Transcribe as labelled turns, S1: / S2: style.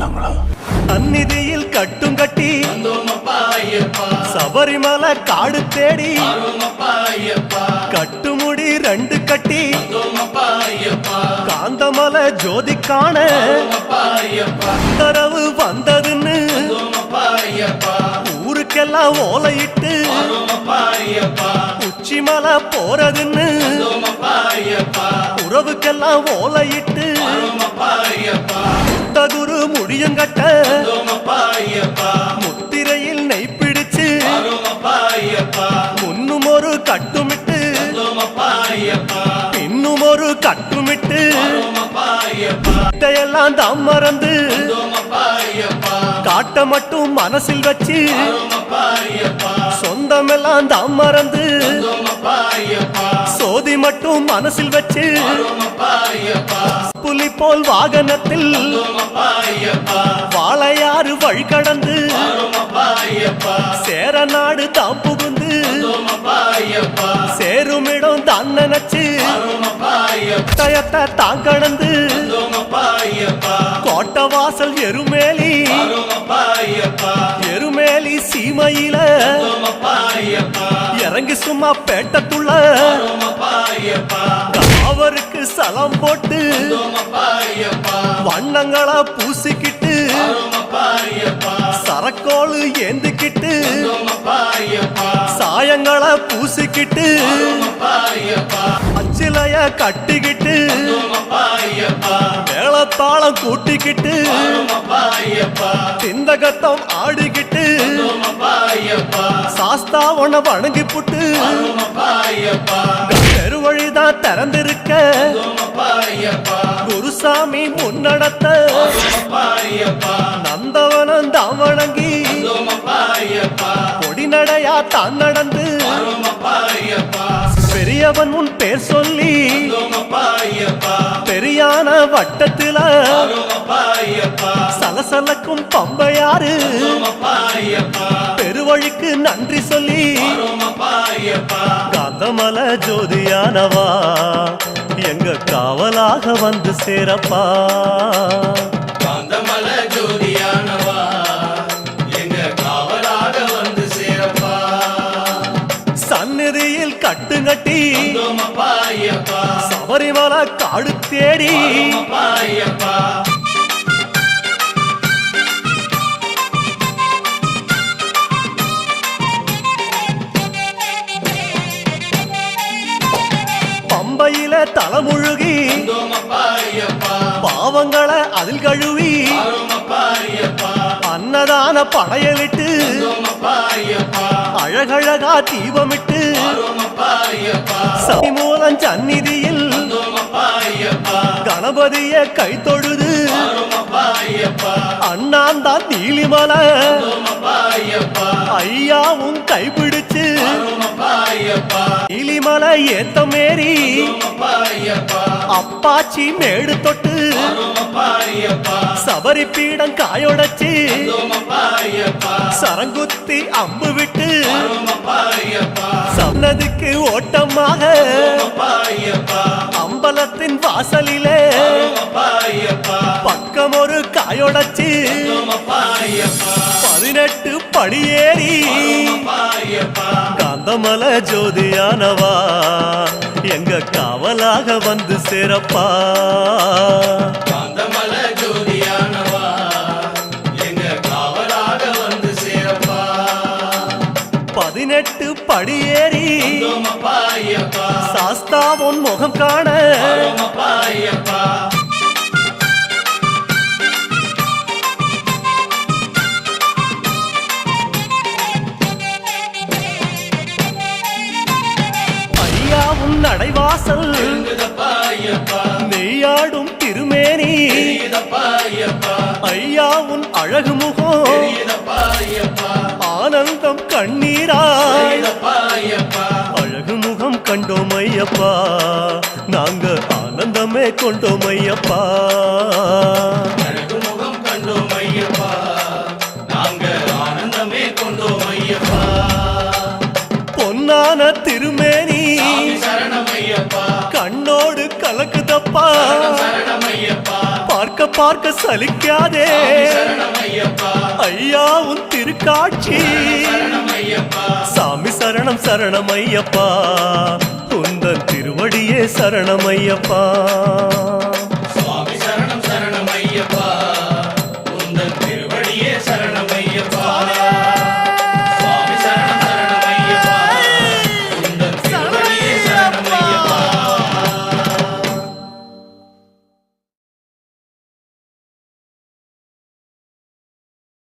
S1: சொன்னாங்களா?
S2: சந்நிதியில் கட்டும் கட்டி சபரிமலை காடு தேடி கட்டுமுடி 2 கட்டி காந்தமலை ஜோதி காண தரவு வந்ததுன்னு ஊருக்கெல்லாம் ஓலையிட்டு உச்சிமலை போறதுன்னு உறவுக்கெல்லாம் ஓலையிட்டு குரு முடியங்கட்ட முத்திரையில் நெய் பிடிச்சு முன்னும் ஒரு கட்டுமிட்டு இன்னும் ஒரு கட்டுமிட்டு எல்லாம் தான் மறந்து காட்ட மட்டும் மனசில் வச்சு சொந்தமெல்லாம் தான் மறந்து சோதி மட்டும் மனசில் வச்சு புலி போல் வாகனத்தில் வாழையாறு வழி கடந்து சேர நாடு தான் புகுந்து சேருமிடம் தான் நினைச்சு டயத்தை தான் கடந்து கோட்டை வாசல் எருமேலி சீமையில இறங்கி சும்மா பேட்டத்துள்ள அவருக்கு சலம் போட்டு வண்ணங்களா பூசிக்கிட்டு சரக்கோளு ஏந்திக்கிட்டு சாயங்களா பூசிக்கிட்டு அச்சிலைய கட்டிக்கிட்டு மேளத்தாளம் கூட்டிக்கிட்டு சிந்தகத்தம் ஆடிக்கிட்டு சாஸ்தா உன வணங்கி புட்டு பெருவழிதான் திறந்திருக்க குருசாமி முன்னடத்த நந்தவனம் தான் வணங்கி கொடிநடையா தான் நடந்து பெரியவன் உன் பேர் சொல்லி பெரியான வட்டத்தில சலசலக்கும் பம்பையாறு பெருவழிக்கு நன்றி சொல்லி காந்தமலை ஜோதியானவா எங்க காவலாக வந்து சேரப்பா.
S3: காந்தமலை ஜோதியானவா எங்க காவலாக வந்து சேரப்பா.
S2: சந்நிதியில் கட்டுங்கட்டி சபரிமலை காடு தேடி பம்பையில தலைமுழுகி பாவங்களை அதில் கழுவி அன்னதான படையலிட்டு அழகழகா தீபமிட்டு சனிமூலம் சந்நிதியில் கணபதிய கை தொழுது அண்ணாந்தான் நீலிமலை ஐயாவும் கைப்பிடிச்சு நீலிமலை ஏத்த மேரி அப்பாச்சி மேடு தொட்டு சபரி பீடம் காயோடச்சு சரங்குத்தி அம்பு விட்டு சன்னதிக்கு ஓட்டமாக அம்பலத்தின் வாசலிலே பக்கம் ஒரு காயோடச்சு 18 படியேறி காந்தமலை ஜோதியானவா எங்க காவலாக வந்து சேரப்பா.
S3: காந்தமலை ஜோதியானவா எங்க காவலாக வந்து சேரப்பா.
S2: 18 படியேறி சாஸ்தாவின் முகம் காண ஐயாவும் நடைவாசல் நெய்யாடும் திருமேனி ஐயாவும் அழகு முகம் ஆனந்தம் கண்ணீராய் அழகு முகம் கண்டோம் ஐயப்பா நாங்க ஆனந்தமே கொண்டோம் ஐயப்பா.
S3: அழகு முகம் கண்டோம் ஐயப்பா நாங்க ஆனந்தமே கொண்டோம் ஐயப்பா.
S2: பொன்னான திருமேனி
S3: சரணம் ஐயப்பா
S2: கண்ணோடு கலக்குதப்பா
S3: சரணம் ஐயப்பா.
S2: பார்க்க பார்க்க சலிக்காதே
S3: சரணம் ஐயப்பா
S2: ஐயா உன் திருக்காட்சி
S3: சரணம் ஐயப்பா
S2: சாமி சரணம் சரணம் ஐயப்பா உந்தன் திருவடியே சரணம் ஐயப்பா